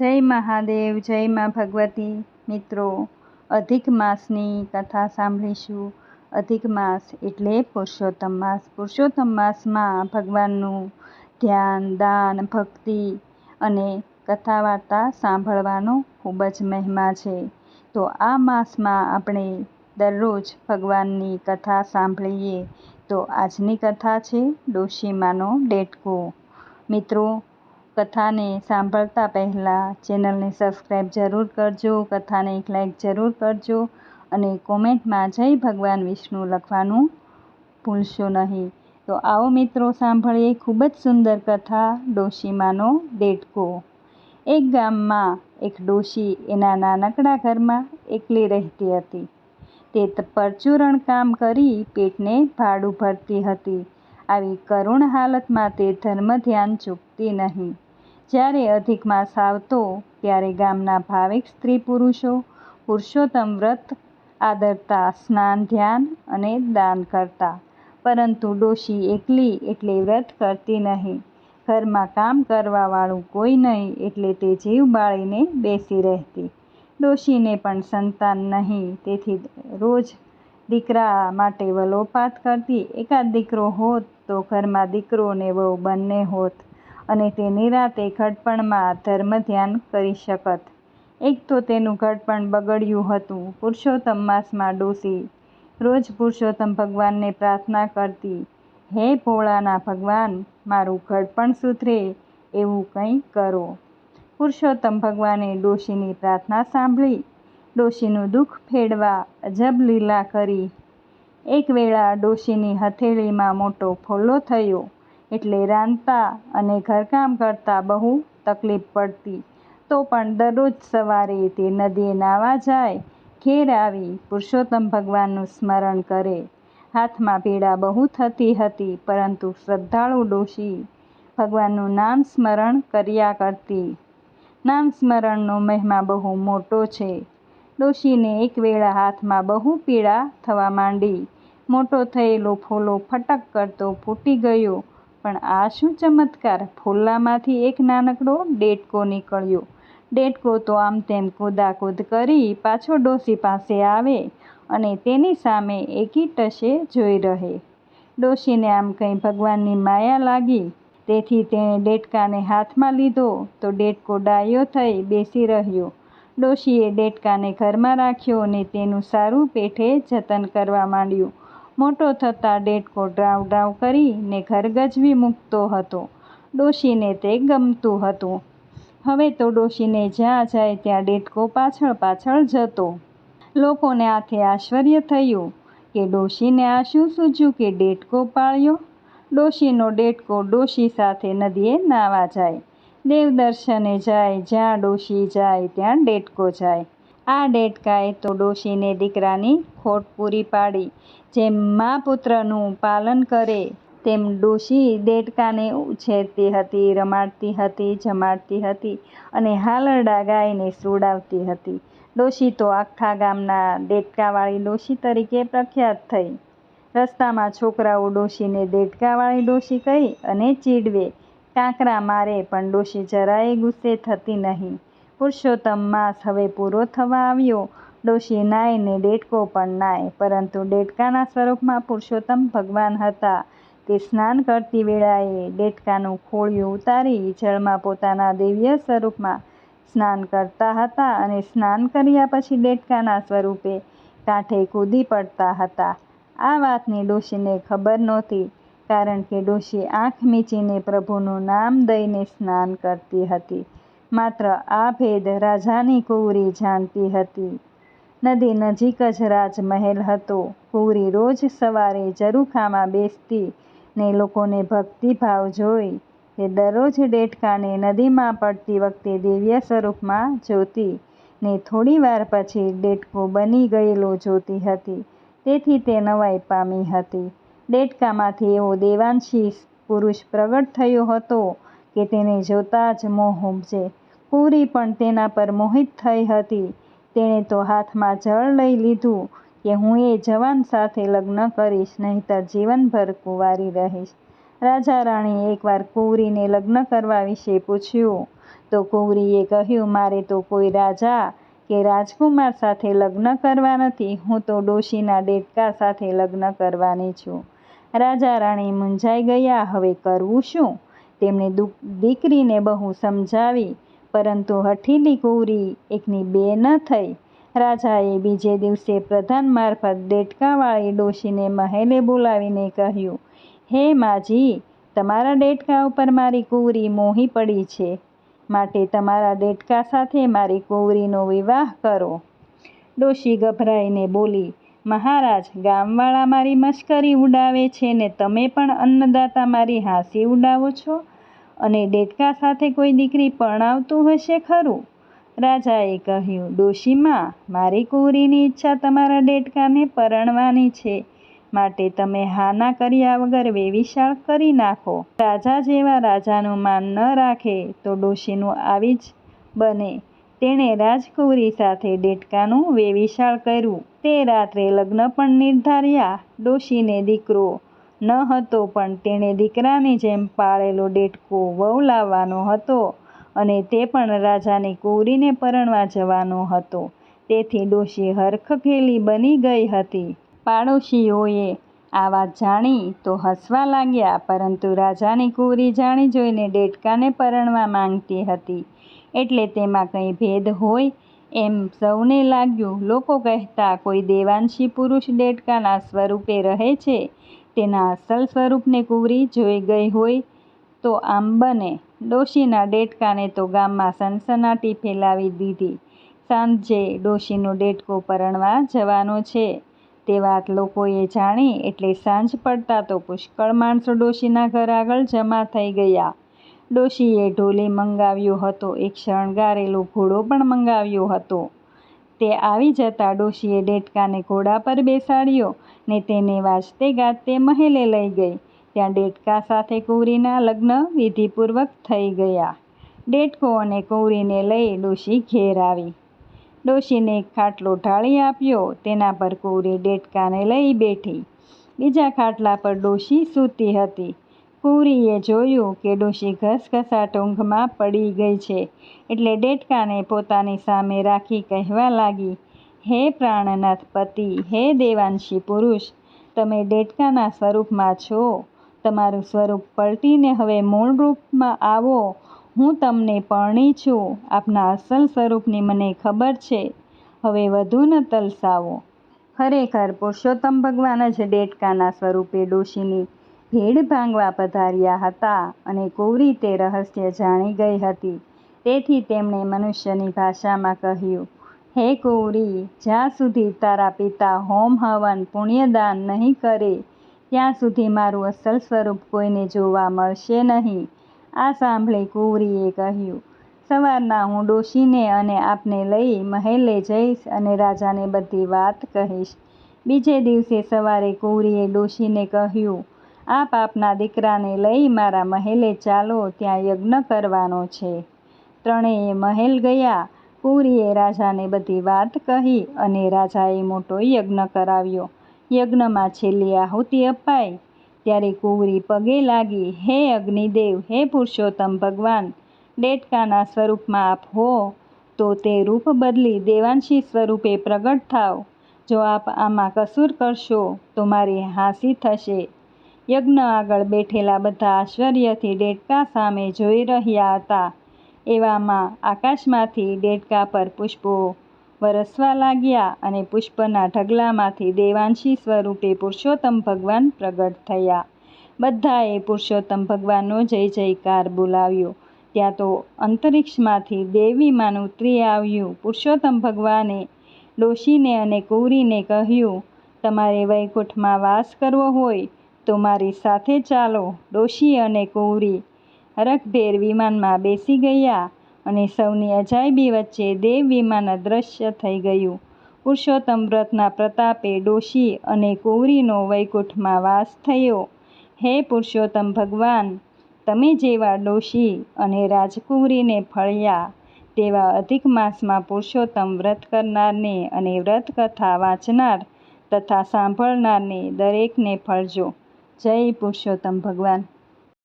જય મહાદેવ, જય માં ભગવતી. મિત્રો, અધિક માસની કથા સાંભળીશું. અધિક માસ એટલે પુરુષોત્તમ માસ. પુરુષોત્તમ માસમાં ભગવાનનું ધ્યાન, દાન, ભક્તિ અને કથા વાર્તા સાંભળવાનો ખૂબ જ મહિમા છે. તો આ માસમાં આપણે દરરોજ ભગવાનની કથા સાંભળીએ. તો આજની કથા છે ડોશીમાનો ડેટકો. મિત્રો, કથાને સાંભળતા પહેલાં ચેનલને સબસ્ક્રાઈબ જરૂર કરજો, કથાને એક લાઈક જરૂર કરજો અને કોમેન્ટમાં જય ભગવાન વિષ્ણુ લખવાનું ભૂલશો નહીં. તો આવો મિત્રો સાંભળીએ ખૂબ જ સુંદર કથા ડોશીમાનો ડેટકો. એક ગામમાં એક ડોશી એના નાનકડા ઘરમાં એકલી રહેતી હતી. તે પરચુરણ કામ કરી પેટને ભાડું ભરતી હતી. આવી કરુણ હાલતમાં તે ધર્મ ધ્યાન ચૂકતી નહીં. જ્યારે અધિક માસ આવતો ત્યારે ગામના ભાવિક સ્ત્રી પુરુષો પુરુષોત્તમ વ્રત આદરતા, સ્નાન, ધ્યાન અને દાન કરતા. પરંતુ ડોશી એકલી એટલે વ્રત કરતી નહીં. ઘરમાં કામ કરવાવાળું કોઈ નહીં એટલે તે જીવ બાળીને બેસી રહેતી. ડોશીને પણ સંતાન નહીં, તેથી રોજ દીકરા માટે વલોપાત કરતી. એકાદ દીકરો હોત તો ઘરમાં દીકરો ને વહુ બંને હોત અને તે નિરાતે ઘડપણમાં ધર્મ ધ્યાન કરી શકત. એક તો તેનું ઘડપણ બગડ્યું હતું. પુરુષોત્તમ માસમાં ડોશી રોજ પુરુષોત્તમ ભગવાનને પ્રાર્થના કરતી, હે ભોળાના ભગવાન, મારું ઘડપણ સુધરે એવું કંઈ કરો. પુરુષોત્તમ ભગવાને ડોશીની પ્રાર્થના સાંભળી ડોશીનું દુઃખ ફેડવા અજબ લીલા કરી. એક વેળા ડોશીની હથેળીમાં મોટો ફોલ્લો થયો એટલે રાંધતા અને ઘરકામ કરતાં બહુ તકલીફ પડતી. તો પણ દરરોજ સવારે તે નદીએ નાહવા જાય, ઘેર આવી પુરુષોત્તમ ભગવાનનું સ્મરણ કરે. હાથમાં પીડા બહુ થતી હતી, પરંતુ શ્રદ્ધાળુ ડોશી ભગવાનનું નામ સ્મરણ કર્યા કરતી. નામ સ્મરણનો મહિમા બહુ મોટો છે. ડોશીને એક વેળા હાથમાં બહુ પીડા થવા માંડી. મોટો થયેલો ફોલ્લો ફટક કરતો ફૂટી ગયો. પણ આ શું ચમત્કાર! ફોલ્લામાંથી એક નાનકડો ડેટકો નીકળ્યો. ડેટકો તો આમ તેમ કૂદાકૂદ કરી પાછો ડોશી પાસે આવે અને તેની સામે એકીટશે જોઈ રહે. ડોશીને આમ કંઈ ભગવાનની માયા લાગી, તેથી તેણે ડેટકાને હાથમાં લીધો તો ડેટકો ડાયો થઈ બેસી રહ્યો. ડોશીએ ડેટકાને ઘરમાં રાખ્યો અને તેનું સારું પેઠે જતન કરવા માંડ્યું. મોટો થતાં ડેટકો ડ્રાઉં ડ્રાઉં કરીને ઘર ગજવી મૂકતો હતો. ડોશીને તે ગમતું હતું. હવે તો ડોશીને જ્યાં જાય ત્યાં ડેટકો પાછળ પાછળ જતો. લોકોને આથી આશ્ચર્ય થયું કે ડોશીને આ શું સૂઝ્યું કે ડેટકો પાળ્યો. ડોશીનો ડેટકો ડોશી સાથે નદીએ નાહવા જાય, દેવદર્શને જાય, જ્યાં ડોશી જાય ત્યાં ડેટકો જાય. આ ડેટકાએ તો ડોશીને દીકરાની ખોટ પૂરી પાડી. જેમ મા પુત્રનું પાલન કરે તેમ ડોશી ડેટકાને ઉછેરતી હતી, રમાડતી હતી, જમાડતી હતી અને હાલરડાં ગાઈને સુવડાવતી હતી. ડોશી તો આખા ગામના ડેટકાવાળી ડોશી તરીકે પ્રખ્યાત થઈ. રસ્તામાં છોકરાઓ ડોશીને ડેટકાવાળી ડોશી કહી અને ચીડવે, કાંકરા મારે, પણ ડોશી જરાયે ગુસ્સે થતી નહીં. પુરુષોત્તમ માસ હવે પૂરો થવા આવ્યો. ડોશી નાય ને ડેટકો પણ નાય, પરંતુ ડેટકાના સ્વરૂપમાં પુરુષોત્તમ ભગવાન હતા. તે સ્નાન કરતી વેળાએ ડેટકાનું ખોળિયું ઉતારી જળમાં પોતાના દિવ્ય સ્વરૂપમાં સ્નાન કરતા હતા અને સ્નાન કર્યા પછી ડેટકાના સ્વરૂપે કાંઠે કૂદી પડતા હતા. આ વાતની ડોશીને ખબર નહોતી, કારણ કે ડોશી આંખ મીચીને પ્રભુનું નામ દઈને સ્નાન કરતી હતી. માત્ર આ ભેદ રાજાની કુંવરી જાણતી હતી. નદી નજીક જ રાજમહેલ હતો. કુંવરી રોજ સવારે ઝરૂખામાં બેસતી ને લોકોને ભક્તિભાવ જોઈ તે દરરોજ ડેટકાને નદીમાં પડતી વખતે દિવ્ય સ્વરૂપમાં જોતી ને થોડી વાર પછી ડેટકો બની ગયેલો જોતી હતી. તેથી તે નવાઈ પામી હતી. ડેટકામાંથી એવો દેવાંશી પુરુષ પ્રગટ થયો હતો કે તેને જોતાં જ મોહ ઉપજે. કુંવરી પણ તેના પર મોહિત થઈ હતી. તેણે તો હાથમાં જળ લઈ લીધું કે હું એ જવાન સાથે લગ્ન કરીશ, નહીંતર જીવનભર કુંવારી રહીશ. રાજા રાણીએ એકવાર કુંવરીને લગ્ન કરવા વિશે પૂછ્યું તો કુંવરીએ કહ્યું, મારે તો કોઈ રાજા કે રાજકુમાર સાથે લગ્ન કરવા નથી, હું તો ડોશીના દેડકા સાથે લગ્ન કરવાની છું. રાજા રાણી મૂંઝાઈ ગયા. હવે કરવું શું? તેમણે દીકરીને બહુ સમજાવી, પરંતુ હઠીલી કુંવરી એકની બે ન થઈ. રાજાએ બીજે દિવસે પ્રધાન મારફત દેડકાવાળી ડોશીને મહેલે બોલાવીને કહ્યું, હે માજી, તમારા દેડકા ઉપર મારી કુંવરી મોહી પડી છે, માટે તમારા દેડકા સાથે મારી કુંવરીનો વિવાહ કરો. ડોશી ગભરાઈને બોલી, મહારાજ, ગામવાળા મારી મશ્કરી ઉડાવે છે ને તમે પણ અન્નદાતા મારી હાંસી ઉડાવો છો, અને દેડકા સાથે કોઈ દીકરી પરણાવતું હશે ખરું? રાજાએ કહ્યું, ડોશીમાં, મારી કુંવરીની ઈચ્છા તમારા દેડકાને પરણવાની છે, માટે તમે હા ના કર્યા વગર વેવિશાળ કરી નાખો. રાજા જેવા રાજાનું માન ન રાખે તો ડોશીનું આવી જ બને. તેણે રાજકુંવરી સાથે દેડકાનું વેવિશાળ કર્યું. તે રાત્રે લગ્ન પણ નિર્ધાર્યા. ડોશીને દીકરો ન હતો, પણ તેણે દીકરાની જેમ પાળેલો દેડકો વહુ લાવવાનો હતો, અને તે પણ રાજાની કુંવરીને પરણવા જવાનો હતો. તેથી ડોશી હરખઘેલી બની ગઈ હતી. પાડોશીઓએ આ વાત જાણી તો હસવા લાગ્યા, પરંતુ રાજાની કુંવરી જાણી જોઈને દેડકાને પરણવા માંગતી હતી, એટલે તેમાં કંઈ ભેદ હોય એમ સૌને લાગ્યું. લોકો કહેતા, કોઈ દેવાંશી પુરુષ દેડકાના સ્વરૂપે રહે છે, તેના અસલ સ્વરૂપને કુંવરી જોઈ ગઈ હોય તો આમ બને. ડોશીના દેડકાને તો ગામમાં સનસનાટી ફેલાવી દીધી. સાંજે ડોશીનો દેડકો પરણવા જવાનો છે તે વાત લોકોએ જાણી એટલે સાંજ પડતા તો પુષ્કળ માણસો ડોશીના ઘર આગળ જમા થઈ ગયા. ડોશીએ ઢોલી મંગાવ્યો હતો, એક શણગારેલો ઘોડો પણ મંગાવ્યો હતો. તે આવી જતા ડોશીએ દેડકાને ઘોડા પર બેસાડ્યો ને તેને વાજતે ગાજતે મહેલે લઈ ગઈ. ત્યાં દેડકા સાથે કુંવરીના લગ્ન વિધિપૂર્વક થઈ ગયા. દેડકો અને કુંવરીને લઈ ડોશી ઘેર આવી. ડોશીને એક ખાટલો ઢાળી આપ્યો, તેના પર કુંવરી દેડકાને લઈ બેઠી. બીજા ખાટલા પર ડોશી સૂતી હતી. કુંવરીએ જોયું કે ડોશી ઘસઘસાટ ઊંઘમાં પડી ગઈ છે, એટલે દેડકાને પોતાની સામે રાખી કહેવા લાગી, હે પ્રાણનાથ પતિ, હે દેવાંશી પુરુષ, તમે દેડકાના સ્વરૂપમાં છો. તમારું સ્વરૂપ પલટીને હવે મૂળ રૂપમાં આવો. હું તમને પરણી છું. આપના અસલ સ્વરૂપની મને ખબર છે. હવે વધુ ન તલસાવો. ખરેખર પુરુષોત્તમ ભગવાન જ દેડકાના સ્વરૂપે ડોશીની ભીડ ભાંગવા પધાર્યા હતા, અને કુંવરી તે રહસ્ય જાણી ગઈ હતી. તેથી તેમણે મનુષ્યની ભાષામાં કહ્યું, હે કુંવરી, જ્યાં સુધી તારા પિતા હોમ હવન પુણ્યદાન નહીં કરે, ત્યાં સુધી મારું અસલ સ્વરૂપ કોઈને જોવા મળશે નહીં. આ સાંભળી કુંવરીએ કહ્યું, સવારના હું ડોશીને અને આપને લઈ મહેલે જઈશ અને રાજાને બધી વાત કહીશ. બીજે દિવસે સવારે કુંવરીએ ડોશીને કહ્યું, આપ આપના દીકરાને લઈ મારા મહેલે ચાલો, ત્યાં યજ્ઞ કરવાનો છે. ત્રણેય મહેલ ગયા. કુંવરીએ રાજાને બધી વાત કહી અને રાજાએ મોટો યજ્ઞ કરાવ્યો. યજ્ઞમાં છેલ્લી આહુતિ અપાઈ ત્યારે કુંવરી પગે લાગી, હે અગ્નિદેવ, હે પુરુષોત્તમ ભગવાન, દેડકાના સ્વરૂપમાં આપ હો તો તે રૂપ બદલી દેવાંશી સ્વરૂપે પ્રગટ થાવ. જો આપ આમાં કસૂર કરશો તો મારી હાંસી થશે. યજ્ઞ આગળ બેઠેલા બધા આશ્ચર્યથી દેડકા સામે જોઈ રહ્યા હતા. એવામાં આકાશમાંથી દેડકા પર પુષ્પો વરસવા લાગ્યા, અને પુષ્પના ઢગલામાંથી દેવાંશી સ્વરૂપે પુરુષોત્તમ ભગવાન પ્રગટ થયા. બધાએ પુરુષોત્તમ ભગવાનનો જય જયકાર બોલાવ્યો. ત્યાં તો અંતરિક્ષમાંથી દેવ વિમાન ઉતરી આવ્યું. પુરુષોત્તમ ભગવાને ડોશીને અને કુંવરીને કહ્યું, તમારે વૈકુંઠમાં વાસ કરવો હોય તો મારી સાથે ચાલો. ડોશી અને કુંવરી હરખભેર વિમાનમાં બેસી ગયા, અને સૌની અજાયબી વચ્ચે દેવ વિમાન અદૃશ્ય થઈ ગયું. પુરુષોત્તમ વ્રતના પ્રતાપે ડોશી અને કુંવરીનો વૈકુંઠમાં વાસ થયો. હે પુરુષોત્તમ ભગવાન, તમે જેવા ડોશી અને રાજકુંવરીને ફળ્યા, તેવા અધિક માસમાં પુરુષોત્તમ વ્રત કરનારને અને વ્રત કથા વાંચનાર તથા સાંભળનારને દરેકને ફળજો. જય પુરુષોત્તમ ભગવાન.